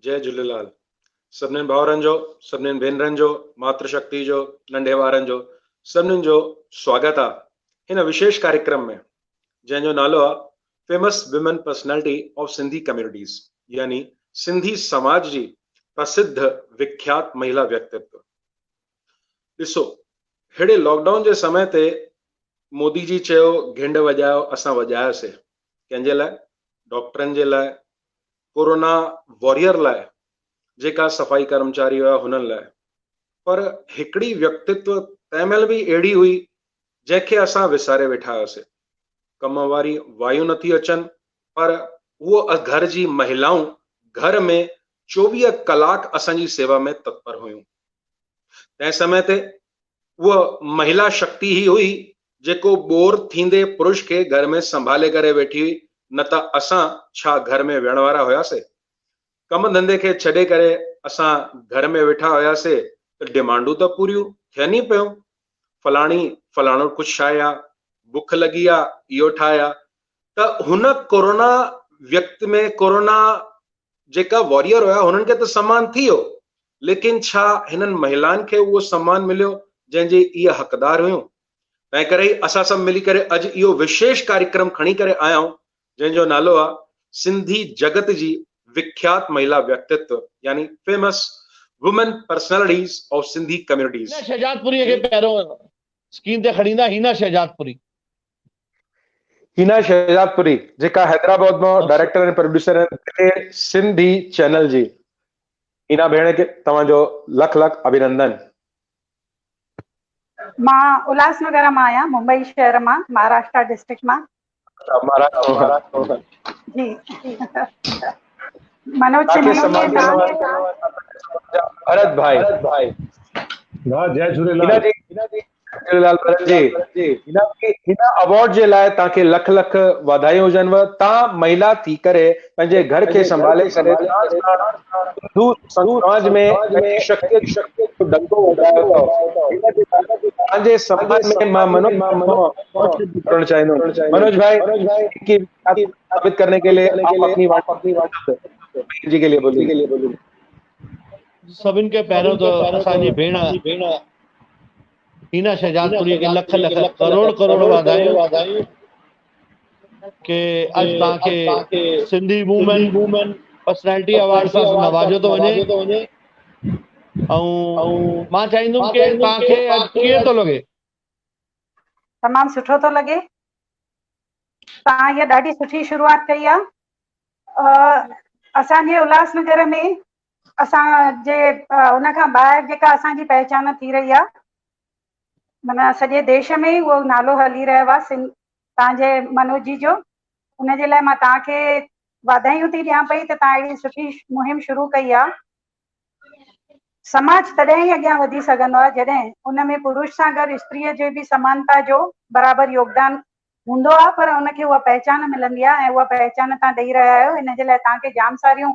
जय झूलेलाल। सभिनीनि भाउरनि जो, सभिनीनि भेनरनि जो, मातृशक्ति जो, नंढे वारनि जो, सभिनीनि जो स्वागत आहे हिन विशेष कार्यक्रम में, जंहिंजो नालो आहे famous women personality of Sindhi communities, यानी सिंधी समाज जी प्रसिद्ध विख्यात महिला व्यक्तित्व। ॾिसो, हेड़े लॉकडाउन जे समय ते मोदी जी चयो घिंड वॼायो, असां वॼायोसीं। कंहिंजे लाइ? डॉक्टरनि जे लाइ, कोरोना वॉरियर लाइ, जेका सफ़ाई कर्मचारी हुआ हुननि लाइ। पर हिकिड़ी व्यक्तित्व तंहिंमहिल बि अहिड़ी हुई जंहिंखे असां विसारे वेठा हुआसीं। कम वारी वायु नथी अचनि, पर उहो घर जी महिलाऊं घर में 24 कलाक असांजी सेवा में तत्पर हुयूं। तंहिं समय ते उहा महिला शक्ति ही हुई जेको बोर थींदे पुरुष खे घर में संभाले करे वेठी हुई, न त असां छा घर में वेहण वारा हुयासीं? कम धंधे खे छॾे करे असां घर में वेठा हुयासीं त डिमांडूं त पूरियूं थियनि ई पियूं। फलाणो कुझु ठाहिया, बुख लॻी आहे इहो ठाहिया। त हुन कोरोना व्यक्ति में कोरोना जेका वॉरियर हुया हुननि खे त सम्मान थी वियो, लेकिन छा हिननि महिलाउनि खे उहो सम्मान मिलियो जंहिंजे इहे हक़दार हुयूं? तंहिं करे असां सभु मिली करे अॼु इहो विशेष कार्यक्रम खणी करे आया आहियूं जंहिंजो नालो आहे सिंधी जगत जी विख्यात महिला व्यक्तित्व, यानी famous women personalities of Sindhi communities. Hina Shahzadpuri खे पहिरियों स्क्रीन ते खणींदा। हिना शहजादपुरी जेका हैदराबाद में डायरेक्टर एंड प्रोड्यूसर आहिनि सिंधी चैनल जी। हिना भेण खे तव्हांजो लख लख अभिनंदन। मां उल्हासनगर मां आहियां, मुंबई शहर मां, महाराष्ट्र डिस्ट्रिक्ट मां। जी मनोज भरत भाई। जय झूलेलाल। हिना अवार्ड जे लाइ तव्हांखे लख लख वाधायूं हुजनव। तव्हां महिला थी करे पंहिंजे घर खे संभाले करे समाज में शक्ति डंको वॼायो अथव। तव्हांजे समाज में मां मनोज चाहींदुमि। मनोज भाई की साबित करने के लिए अपनी जी के लिए बोलिए। सभिनि खे पहिरियों त असांजी भेण हिना शहजादपुरी खे लख लख करोड़ करोड़ वाधायूं के अॼु तव्हांखे सिंधी वूमेन पर्सनैलिटी अवार्ड सां नवाजो थो वञे। ऐं मां चाहींदुमि कि तव्हांखे अॼु कीअं थो लॻे? तमामु सुठो थो लॻे। तव्हां इहा ॾाढी सुठी शुरूआत कई आहे। असांजे उल्हासनगर में असांजे उन खां ॿाहिरि जेका असांजी पहचान थी रही आहे, माना सॼे देश में उहो नालो हली रहियो आहे तव्हांजे मनोज जी जो। उनजे लाइ मां तव्हांखे वाधायूं थी ॾियां पई त तव्हां अहिड़ी सुठी मुहिम शुरू कई आहे। समाज तॾहिं ई अॻियां वधी सघंदो आहे जॾहिं उन में पुरुष सां गॾु स्त्रीअ जे बि समानता जो बराबरि योगदान हूंदो आहे, पर उनखे उहा पहचान मिलंदी आहे ऐं उहा पहचान तव्हां ॾेई रहिया आहियो। इन जे लाइ तव्हांखे जाम सारियूं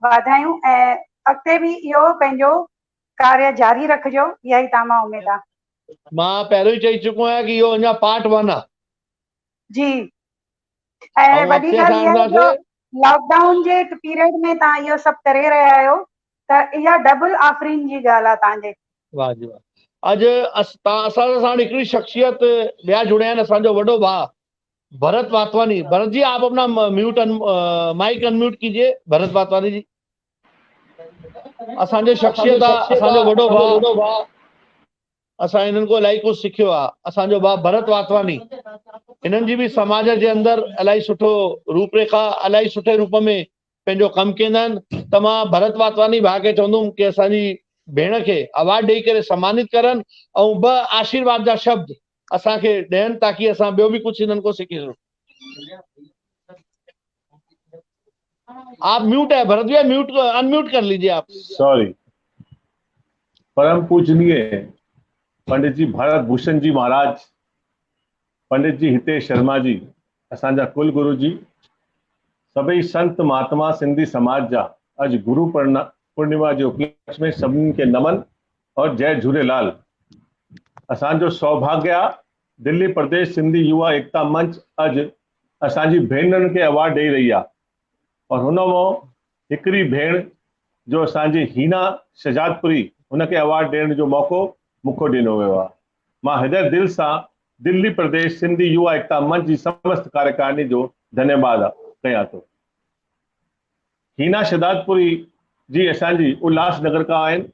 वाधायूं ऐं अॻिते बि इहो पंहिंजो कार्य जारी रखिजो, इहा ई तव्हां मां उमेद आहे। मां पहिरियों ई चई चुको आहियां कि इहो अञा पार्ट 1 आहे। जी, ऐं वॾी ॻाल्हि इहा आहे जो लॉकडाउन जे पीरियड में तव्हां इहो सभु करे रहिया आहियो, त इहा डबल आफ़रीन जी ॻाल्हि आहे तव्हांजे। वाह जी वाह। अॼु असां सां हिकिड़ी शख्सियत ॿिया जुड़िया आहिनि। असांजो वॾो भाउ भरत वातवानी। भरत जी, आप अपना माइक अनम्यूट कीजिए। भरत वातवानी जी असांजे शख्सियत आहे, असांजो वॾो भाउ। असां हिननि को इलाही कुझु सिखियो आहे। असांजो भाउ भरत वातवानी, हिननि जी बि समाज जे अंदरि इलाही सुठो रूपरेखा, इलाही सुठे रूप में पंहिंजो कमु कंदा आहिनि। त मां भरत वातवानी भाउ खे चवंदुमि कि असांजी भेण खे अवार्ड ॾेई करे सम्मानित करनि ऐं 2 आशीर्वाद जा शब्द असांखे ॾियनि ताकि असां ॿियो बि कुझु हिननि को सिखी सघूं। आप म्यूट है भरत भैया, अनम्यूट कर लीजिए आप। सॉरी। परम पूजनीय पंडित जी भारत भूषण जी महाराज, पंडित जी हितेश शर्मा जी, असांजा कुल गुरु जी, सभई संत महात्मा सिंधी समाज जा अॼु गुरु पूर्णिमा जे उपलक्ष्य में सभिनी खे नमन और जय झूलेलाल। असांजो सौभाग्य आहे दिल्ली प्रदेश सिंधी युवा एकता मंच अॼु असांजी भेनरुनि खे अवार्ड ॾेई रही आहे और हुन मां हिकिड़ी भेण जो असांजी हीना शजादपुरी उनखे अवार्ड ॾियण जो मौक़ो मूंखे ॾिनो वियो आहे। मां हृदय दिल सां दिल्ली प्रदेश सिंधी युवा एकता मंच जी समस्त कार्यकारिणी जो धन्यवाद कयां थो। हीना शजादपुरी जी असांजी उल्हासनगर खां आहिनि।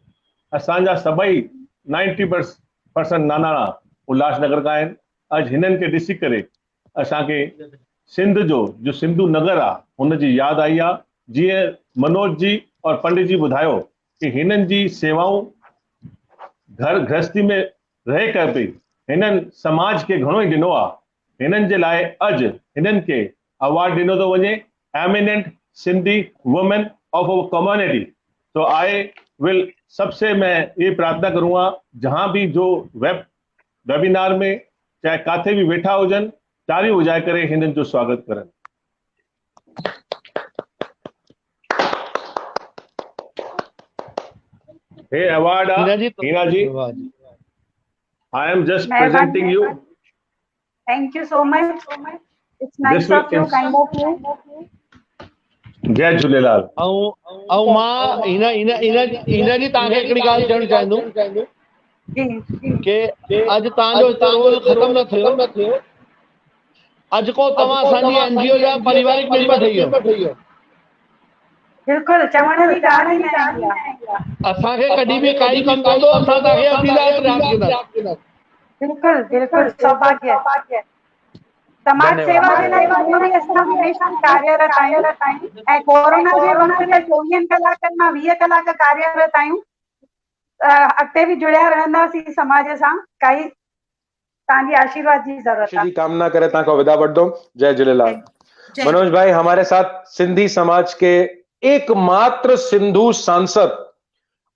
असांजा सभई 90% नानाणा उल्हासनगर खां आहिनि। अॼु हिननि खे ॾिसी करे असांखे सिंध जो सिंधु नगर आहे हुनजी यादि आई आहे। जीअं मनोज जी और पंडित जी ॿुधायो कि हिननि जी सेवाऊं घर गृहस्थी में रहे कर बि हिननि समाज खे घणो ई ॾिनो आहे। हिननि जे लाइ अॼु हिननि खे अवार्ड ॾिनो थो वञे, eminent Sindhi women of our community. तो आई विल सबसे मैं ये प्रार्थना करूंगा जहां भी जो वेबिनार में चाहे काथे भी वेठा हुजन तालियूं वजाए करे हिननि जो स्वागत करनि। हे award Heena ji, I am just presenting you. Thank you so much. It's nice of you, kind of you. जय झूलेलाल। ऐं मां हीना जी तव्हांखे हिकिड़ी ॻाल्हि चवणु चाहींदुमि कि अॼु तव्हांजो हिते रोल ख़तम न थियो। अॼु को तव्हां असांजी एनजीओ जा पारिवारिक मेंबर ठही वियो। बिल्कुलु चवण जी ॻाल्हि ई न आहे। असांखे कॾहिं बि काई कमु पवंदो असां तव्हांखे असीसात यादि कंदासीं। बिल्कुलु बिल्कुलु सौभाग्य। समाज सेवा जे लाइ पूरी असां हमेशह कार्यरत आहियूं ऐं कोरोना जे वक़्त में 24 कलाकनि मां 20 कलाक कार्यरत आहियूं। अॻिते भी जुड़िया रहंदासीं समाज सां। काई तव्हांजी आशीर्वाद जी जरूरत है। कामना करे तव्हांखां विदा वठंदुमि। जय झूलेलाल। मनोज भाई हमारे साथ सिंधी समाज के एकमात्र सिंधु सांसद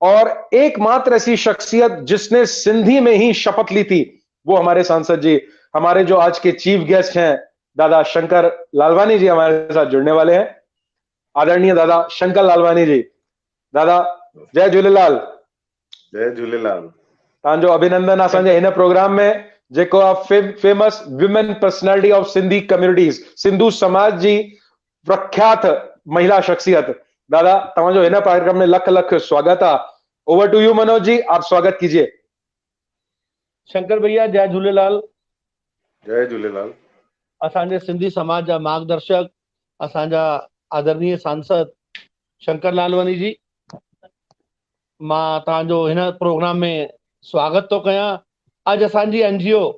और एकमात्र ऐसी शख्सियत जिसने सिंधी में ही शपथ ली थी वो हमारे सांसद जी, हमारे जो आज के चीफ गेस्ट हैं दादा शंकर लालवानी जी हमारे साथ जुड़ने वाले हैं। आदरणीय दादा शंकर लालवानी जी। दादा जय झूलेलाल। जय झूलेलाल। तव्हांजो अभिनंदन असांजे हिन प्रोग्राम में जेको आहे famous women personality of Sindhi communities, Sindhu समाज जी प्रख्यात महिला शख्सियत। दादा तव्हांजो हिन कार्यक्रम में लख लख स्वागत है। Over two U Manoj ji, आप स्वागत कीजिए। शंकर भैया जय झूलेलाल। जय झूलेलाल। असांजे सिंधी समाज जा मार्गदर्शक असांजा आदरणीय सांसद शंकर लालवानी जी, मां तव्हांजो हिन प्रोग्राम में स्वागत तो कयां। अॼु असांजी NGO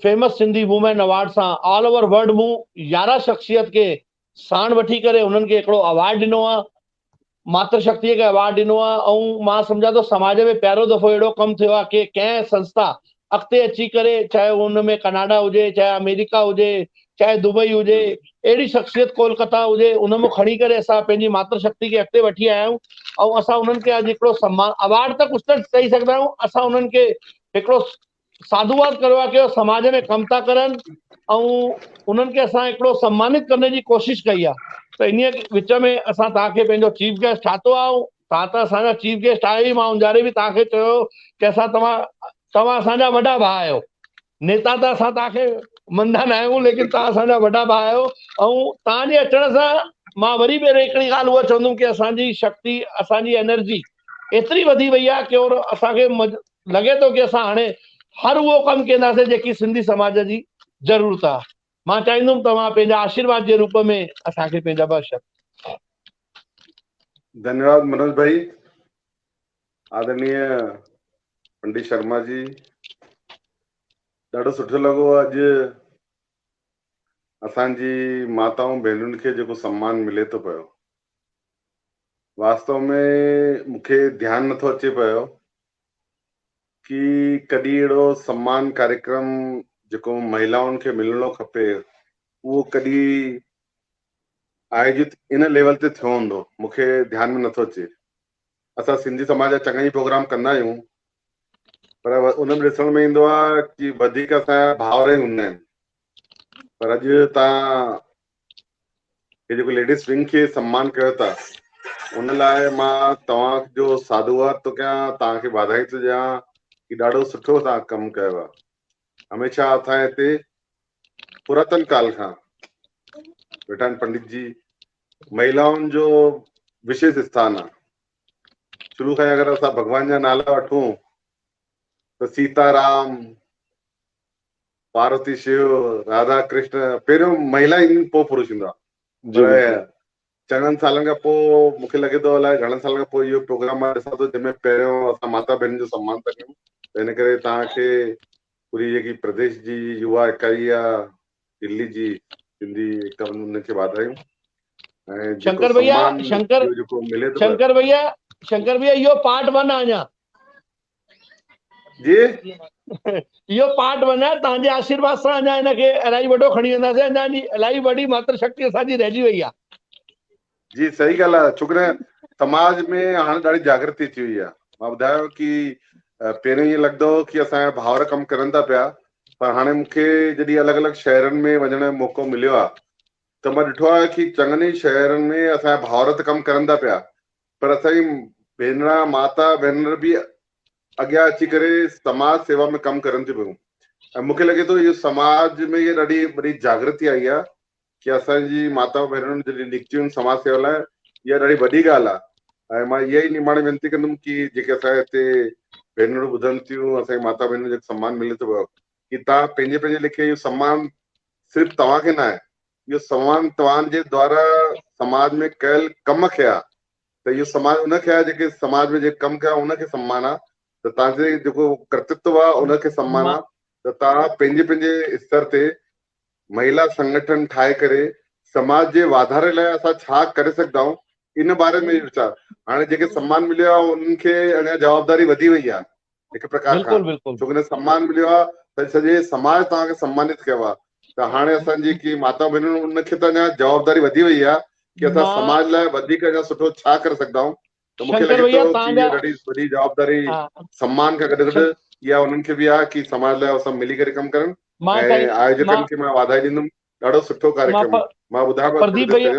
famous Sindhi women award सां ऑल ओवर वर्ल्ड मूं 11 शख्सियत के साण वठी करे उन्हनि खे हिकिड़ो अवार्ड ॾिनो आहे, मातृशक्तिअ खे अवार्ड ॾिनो आहे। ऐं मां सम्झां थो समाज में पहिरियों दफ़ो अहिड़ो कमु थियो आहे कि कंहिं संस्था अॻिते अची करे, चाहे उन में कनाडा हुजे, चाहे अमेरिका हुजे, चाहे दुबई हुजे, अहिड़ी शख्सियत कोलकाता हुजे, उन में खणी करे असां पंहिंजी मातृशक्ति खे अॻिते वठी आया आहियूं। ऐं असां उन्हनि खे अॼु हिकिड़ो सम्मान अवार्ड त कुझु न चई सघंदा आहियूं, असां उन्हनि खे हिकिड़ो साधुवाद कयो आहे कि समाज में कमु था करनि ऐं उन्हनि खे असां हिकिड़ो सम्मानित करने जी कोशिशि कई आहे। त इन विच में असां तव्हांखे पंहिंजो चीफ गेस्ट ठातो आहे। तव्हां त असांजा चीफ गेस्ट आहियो ई। मां उंजारे बि तव्हांखे चयो कि असां तव्हां असांजा वॾा भाउ आहियो। नेता त असां तव्हांखे मञदा न आहियूं, लेकिन तव्हां असांजा वॾा भाउ आहियो। ऐं तव्हांजे अचण सां मां वरी ॿीहर हिकिड़ी ॻाल्हि उहा चवंदुमि कि असांजी शक्ति, असांजी एनर्जी एतिरी वधी वई आहे कि और असांखे लॻे थो कि असां हाणे हर उहो कमु कंदासीं जेकी सिंधी समाज जी ज़रूरत आहे। मां चाहींदुमि तव्हां पंहिंजा आशीर्वाद जे रूप में असांखे पंहिंजा बख़्शो। धन्यवाद मनोज भाई। आदरणीय पंडित शर्मा जी, ॾाढो सुठो लॻो अॼु असांजी माताऊं भेनरुनि खे जेको सम्मान मिले थो पियो। वास्तव में मूंखे ध्यानु नथो अचे पियो कि कॾहिं अहिड़ो सम्मान कार्यक्रम जेको महिलाउनि खे मिलणो खपे उहो कॾहिं आयोजित इन लेवल ते थियो हूंदो, मूंखे ध्यान में नथो अचे। असां सिंधी समाज जा चङा ई प्रोग्राम कंदा आहियूं, पर उन में ॾिसण में ईंदो आहे कि वधीक असांजा भाउर ई हूंदा आहिनि। पर अॼु तव्हां जेको लेडीज़ विंग खे सम्मान कयो था, उन लाइ मां तव्हांजो साधुवाद थो कयां, तव्हांखे वाधाई थो ॾियां कि ॾाढो सुठो तव्हां कमु कयो आहे। हमेशह असां हिते पुरातन काल खां वेठा आहिनि पंडित जी, महिलाउनि जो विशेष स्थान आहे। शुरू खां अगरि असां भॻवान जा नाला वठूं त सीताराम, पार्वती शिव, राधा कृष्ण, पहिरियों महिला ईंदियूं पोइ पुरुष ईंदो आहे। जी बिल्कुलु। पर चङनि सालनि खां पोइ मूंखे लॻे थो अलाए घणनि सालनि खां पोइ इहो प्रोग्राम मां ॾिसां थो जंहिंमें पहिरियों असां माता बहन जो सम्मान था कयूं। त हिन करे तव्हांखे पूरी जेकी प्रदेश जी युवा इकाई आहे दिल्ली जी सिंधी एकता बंधु उनखे वाधायूं। ऐं जेको शंकर भैया, सम्मान शंकर इहो जेको मिले थो शंकर भैया इहो पार्ट 1 आहे अञा। जी इहो पार्ट 1 आहे। तव्हांजे आशीर्वाद सां अञा हिनखे इलाही वॾो खणी वेंदासीं। अञा इलाही वॾी मातृ शक्ति असांजी रहिजी वई आहे। जी सही ॻाल्हि आहे। छोकिरे समाज में हाणे ॾाढी जागृति अची वई आहे। मां ॿुधायो कि पहिरियों ईअं लॻंदो हो कि असांजा भाउर कमु करनि था पिया, पर हाणे मूंखे जॾहिं अलॻि अलॻि शहरनि में वञण जो मौक़ो मिलियो आहे त मां ॾिठो आहे कि चङनि ई शहरनि में असांजा भाउर त कमु करनि था पिया, पर असांजी भेनर माता भेनर बि अॻियां अची करे समाज सेवा में कमु करनि थियूं पियूं। ऐं मूंखे लॻे थो इहो समाज में इहा ॾाढी वॾी जागृति आई आहे कि असांजी माता भेनरुनि जॾहिं निकितियूं समाज सेवा लाइ, इहा ॾाढी वॾी ॻाल्हि आहे। ऐं मां इहा ई निमाणे वेनिती कंदुमि कि जेके असांजे हिते भेनरूं ॿुधनि थियूं, असांजी माता भेनरुनि जो सम्मान मिले थो पियो, कि तव्हां पंहिंजे पंहिंजे लेखे इहो सम्मान सिर्फ़ु तव्हांखे न आहे, इहो सम्मान तव्हांजे द्वारा समाज में कयल कम खे आहे। त इहो समाज उनखे आहे जेके समाज में जेके कमु कया उनखे सम्मान आहे। त तव्हांजे जेको कर्तृत्व आहे उनखे सम्मान आहे। त तव्हां पंहिंजे पंहिंजे स्तर ते महिला संगठन ठाहे करे समाज जे वाधारे लाइ असां छा करे सघंदा आहियूं इन बारे में वीचार। हाणे जेके सम्मान मिलियो आहे उन्हनि खे अञा जवाबदारी वधी वई आहे हिकु प्रकार खां, छोकी सम्मान मिलियो आहे त सॼे समाज तव्हांखे सम्मानित कयो आहे। त हाणे असांजी की माता भेनरूं उनखे त अञा जवाबदारी वधी वई आहे कि असां समाज लाइ वधीक अञा सुठो छा करे सघंदा आहियूं। त मूंखे लॻे थो कि इहा ॾाढी वॾी जवाबदारी सम्मान खां गॾु गॾु इहा उन्हनि खे बि आहे कि समाज लाइ सभु मिली करे कमु करनि। ऐं आयोजकनि खे मां वाधाई ॾींदुमि। ॾाढो सुठो कार्यक्रम। मां ॿुधायां प्रदीप भैया